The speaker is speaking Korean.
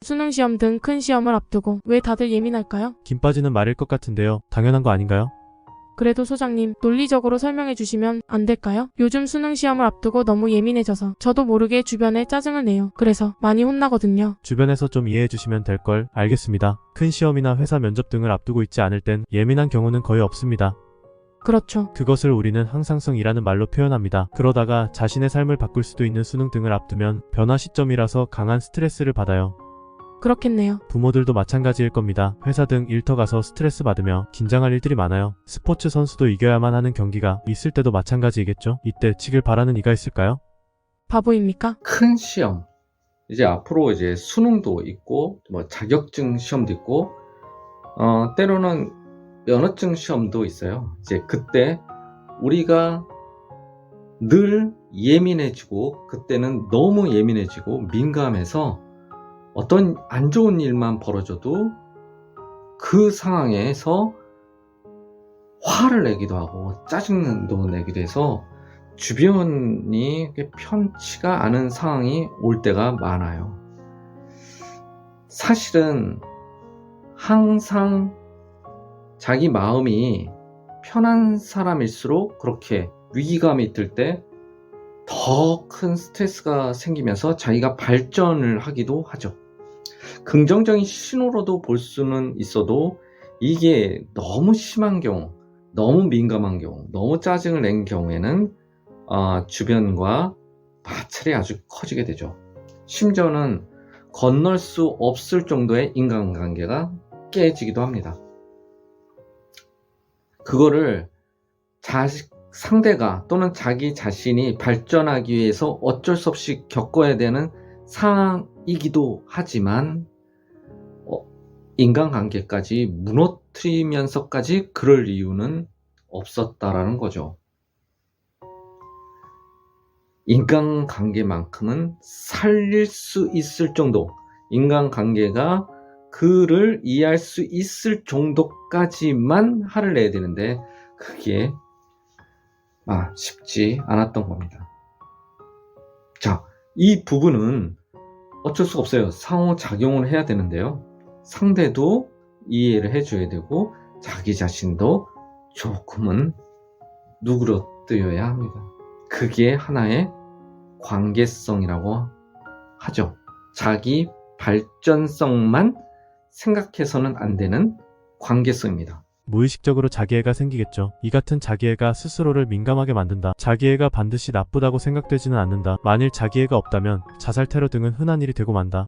수능 시험 등 큰 시험을 앞두고 왜 다들 예민할까요? 김 빠지는 말일 것 같은데요. 당연한 거 아닌가요? 그래도 소장님, 논리적으로 설명해 주시면 안 될까요? 요즘 수능 시험을 앞두고 너무 예민해져서 저도 모르게 주변에 짜증을 내요. 그래서 많이 혼나거든요. 주변에서 좀 이해해 주시면 될 걸. 알겠습니다. 큰 시험이나 회사 면접 등을 앞두고 있지 않을 땐 예민한 경우는 거의 없습니다. 그렇죠. 그것을 우리는 항상성이라는 말로 표현합니다. 그러다가 자신의 삶을 바꿀 수도 있는 수능 등을 앞두면 변화 시점이라서 강한 스트레스를 받아요. 그렇겠네요. 부모들도 마찬가지일 겁니다. 회사 등 일터 가서 스트레스 받으며 긴장할 일들이 많아요. 스포츠 선수도 이겨야만 하는 경기가 있을 때도 마찬가지이겠죠? 이때 치길 바라는 이가 있을까요? 바보입니까? 큰 시험, 이제 앞으로 이제 수능도 있고 뭐 자격증 시험도 있고 때로는 면허증 시험도 있어요. 이제 그때 우리가 늘 예민해지고, 그때는 너무 예민해지고 민감해서 어떤 안 좋은 일만 벌어져도 그 상황에서 화를 내기도 하고 짜증도 내기도 해서 주변이 편치가 않은 상황이 올 때가 많아요. 사실은 항상 자기 마음이 편한 사람일수록 그렇게 위기감이 들 때 더 큰 스트레스가 생기면서 자기가 발전을 하기도 하죠. 긍정적인 신호로도 볼 수는 있어도, 이게 너무 심한 경우, 너무 민감한 경우, 너무 짜증을 낸 경우에는 주변과 마찰이 아주 커지게 되죠. 심지어는 건널 수 없을 정도의 인간관계가 깨지기도 합니다. 그거를 상대가 또는 자기 자신이 발전하기 위해서 어쩔 수 없이 겪어야 되는 상황이기도 하지만 인간관계까지 무너뜨리면서까지 그럴 이유는 없었다라는 거죠. 인간관계만큼은 살릴 수 있을 정도, 인간관계가 그를 이해할 수 있을 정도까지만 화를 내야 되는데, 그게 쉽지 않았던 겁니다. 자, 이 부분은 어쩔 수가 없어요. 상호작용을 해야 되는데요. 상대도 이해를 해줘야 되고 자기 자신도 조금은 누그러뜨려야 합니다. 그게 하나의 관계성이라고 하죠. 자기 발전성만 생각해서는 안 되는 관계성입니다. 무의식적으로 자기애가 생기겠죠. 이 같은 자기애가 스스로를 민감하게 만든다. 자기애가 반드시 나쁘다고 생각되지는 않는다. 만일 자기애가 없다면 자살, 테러 등은 흔한 일이 되고 만다.